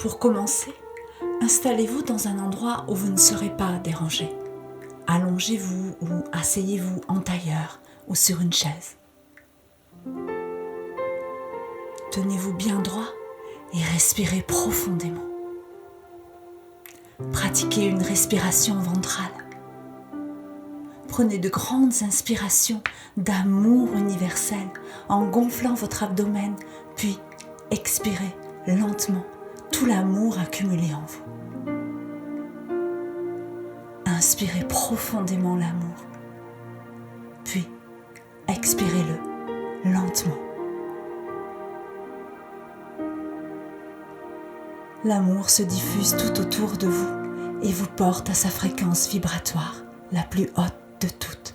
Pour commencer, installez-vous dans un endroit où vous ne serez pas dérangé. Allongez-vous ou asseyez-vous en tailleur ou sur une chaise. Tenez-vous bien droit et respirez profondément. Pratiquez une respiration ventrale. Prenez de grandes inspirations d'amour universel en gonflant votre abdomen, puis expirez lentement tout l'amour accumulé en vous. Inspirez profondément l'amour, puis expirez-le lentement. L'amour se diffuse tout autour de vous et vous porte à sa fréquence vibratoire, la plus haute de toutes.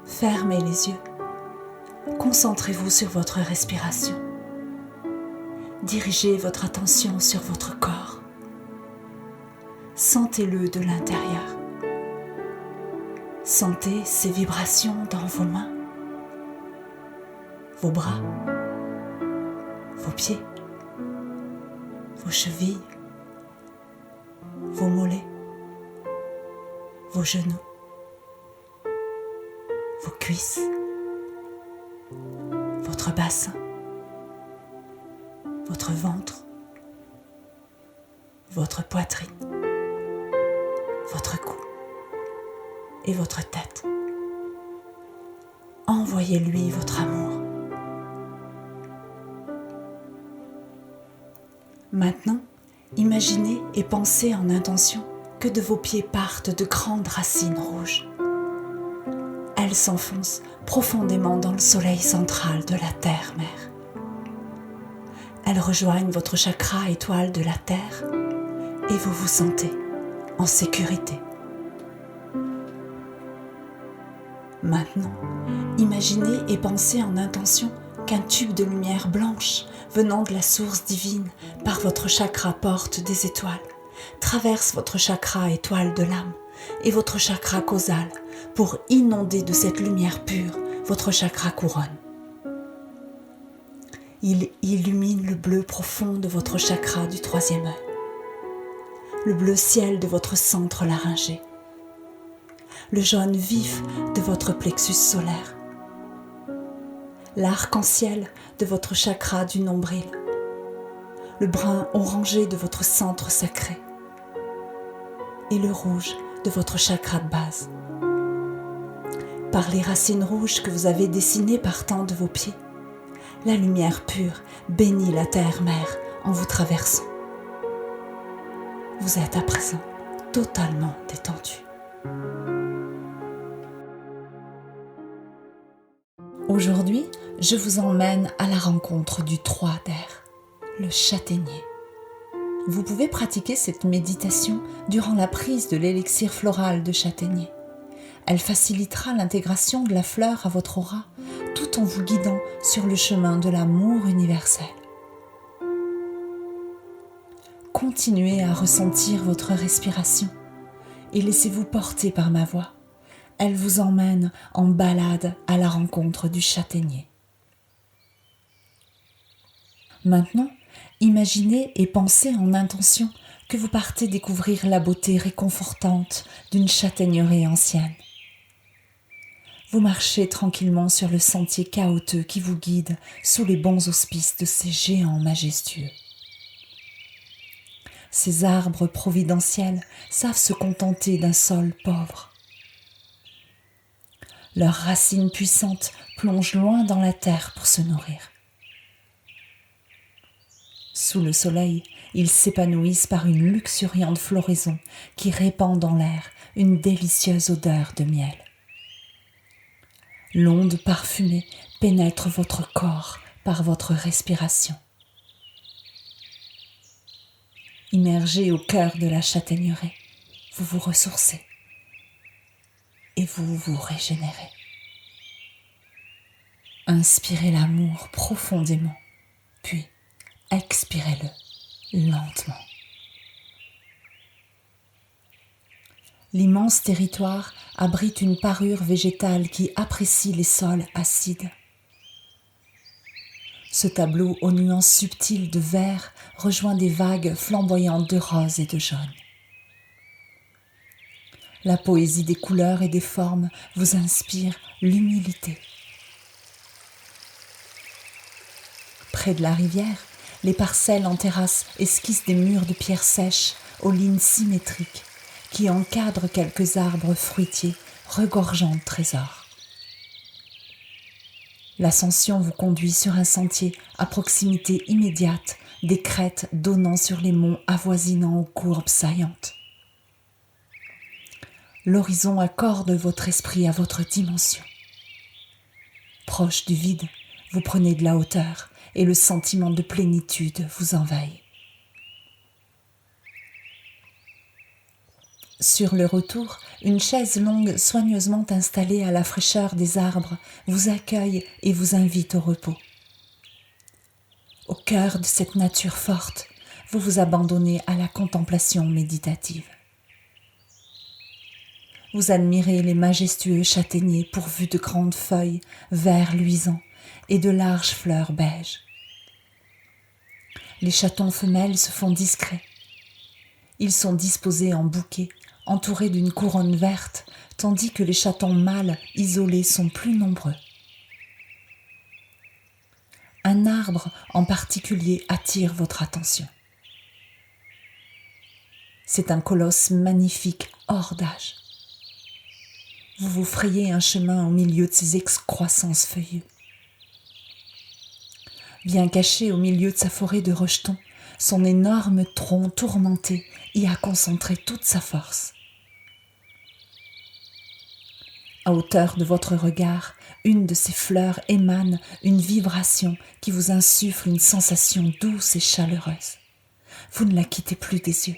Fermez les yeux. Concentrez-vous sur votre respiration. Dirigez votre attention sur votre corps. Sentez-le de l'intérieur. Sentez ces vibrations dans vos mains, vos bras, vos pieds, vos chevilles, vos mollets, vos genoux, vos cuisses, votre bassin, votre ventre, votre poitrine, votre cou et votre tête. Envoyez-lui votre amour. Maintenant, imaginez et pensez en intention que de vos pieds partent de grandes racines rouges. Elles s'enfoncent profondément dans le soleil central de la terre-mère. Elles rejoignent votre chakra étoile de la terre et vous vous sentez en sécurité. Maintenant, imaginez et pensez en intention qu'un tube de lumière blanche venant de la source divine par votre chakra porte des étoiles, traverse votre chakra étoile de l'âme et votre chakra causal pour inonder de cette lumière pure votre chakra couronne. Il illumine le bleu profond de votre chakra du troisième œil, le bleu ciel de votre centre laryngé, le jaune vif de votre plexus solaire, l'arc-en-ciel de votre chakra du nombril, le brun orangé de votre centre sacré et le rouge de votre chakra de base. Par les racines rouges que vous avez dessinées partant de vos pieds, la lumière pure bénit la terre-mère en vous traversant. Vous êtes à présent totalement détendu. Aujourd'hui, je vous emmène à la rencontre du 3 d'air, le châtaignier. Vous pouvez pratiquer cette méditation durant la prise de l'élixir floral de châtaignier. Elle facilitera l'intégration de la fleur à votre aura tout en vous guidant sur le chemin de l'amour universel. Continuez à ressentir votre respiration et laissez-vous porter par ma voix. Elle vous emmène en balade à la rencontre du châtaignier. Maintenant, imaginez et pensez en intention que vous partez découvrir la beauté réconfortante d'une châtaigneraie ancienne. Vous marchez tranquillement sur le sentier caouteux qui vous guide sous les bons auspices de ces géants majestueux. Ces arbres providentiels savent se contenter d'un sol pauvre. Leurs racines puissantes plongent loin dans la terre pour se nourrir. Sous le soleil, ils s'épanouissent par une luxuriante floraison qui répand dans l'air une délicieuse odeur de miel. L'onde parfumée pénètre votre corps par votre respiration. Immergé au cœur de la châtaigneraie, vous vous ressourcez et vous vous régénérez. Inspirez l'amour profondément, puis expirez-le lentement. L'immense territoire abrite une parure végétale qui apprécie les sols acides. Ce tableau aux nuances subtiles de vert rejoint des vagues flamboyantes de rose et de jaune. La poésie des couleurs et des formes vous inspire l'humilité. Près de la rivière, les parcelles en terrasse esquissent des murs de pierre sèche aux lignes symétriques qui encadrent quelques arbres fruitiers regorgeant de trésors. L'ascension vous conduit sur un sentier à proximité immédiate des crêtes donnant sur les monts avoisinant aux courbes saillantes. L'horizon accorde votre esprit à votre dimension. Proche du vide, vous prenez de la hauteur et le sentiment de plénitude vous envahit. Sur le retour, une chaise longue soigneusement installée à la fraîcheur des arbres vous accueille et vous invite au repos. Au cœur de cette nature forte, vous vous abandonnez à la contemplation méditative. Vous admirez les majestueux châtaigniers pourvus de grandes feuilles vert luisant et de larges fleurs beiges. Les chatons femelles se font discrets. Ils sont disposés en bouquets, entourés d'une couronne verte, tandis que les chatons mâles isolés sont plus nombreux. Un arbre en particulier attire votre attention. C'est un colosse magnifique hors d'âge. Vous vous frayez un chemin au milieu de ses excroissances feuillues. Bien caché au milieu de sa forêt de rejetons, son énorme tronc tourmenté y a concentré toute sa force. À hauteur de votre regard, une de ses fleurs émane une vibration qui vous insuffle une sensation douce et chaleureuse. Vous ne la quittez plus des yeux.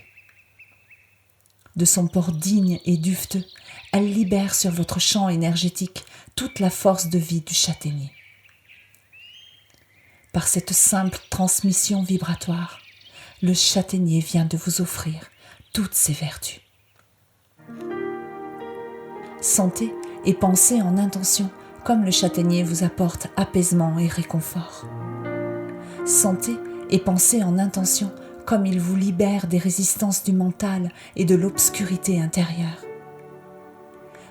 De son port digne et duveteux, elle libère sur votre champ énergétique toute la force de vie du châtaignier. Par cette simple transmission vibratoire, le châtaignier vient de vous offrir toutes ses vertus. Sentez et pensez en intention comme le châtaignier vous apporte apaisement et réconfort. Sentez et pensez en intention comme il vous libère des résistances du mental et de l'obscurité intérieure.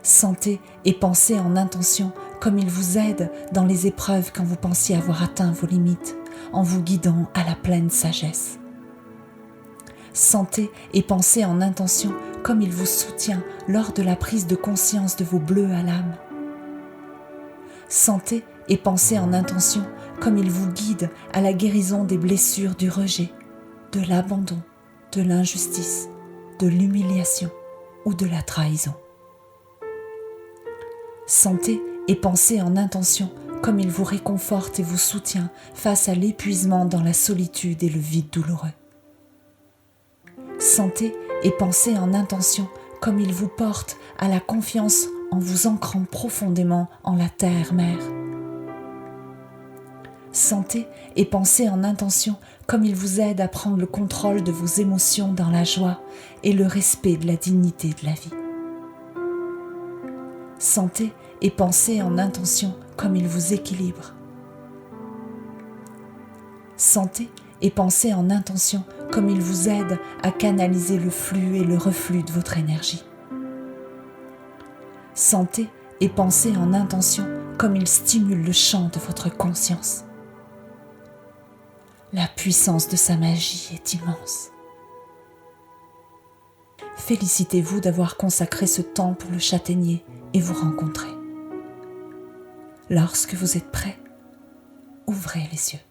Sentez et pensez en intention comme il vous aide dans les épreuves quand vous pensiez avoir atteint vos limites, en vous guidant à la pleine sagesse. Sentez et pensez en intention comme il vous soutient lors de la prise de conscience de vos bleus à l'âme. Sentez et pensez en intention comme il vous guide à la guérison des blessures du rejet, de l'abandon, de l'injustice, de l'humiliation ou de la trahison. Sentez et pensez en intention comme il vous réconforte et vous soutient face à l'épuisement dans la solitude et le vide douloureux. Sentez et pensez en intention comme il vous porte à la confiance en vous ancrant profondément en la terre-mère. Sentez et pensez en intention comme il vous aide à prendre le contrôle de vos émotions dans la joie et le respect de la dignité de la vie. Sentez et pensez en intention comme il vous équilibre. Sentez et pensez en intention comme il vous aide à canaliser le flux et le reflux de votre énergie. Sentez et pensez en intention comme il stimule le champ de votre conscience. La puissance de sa magie est immense. Félicitez-vous d'avoir consacré ce temps pour le châtaignier et vous rencontrer. Lorsque vous êtes prêt, ouvrez les yeux.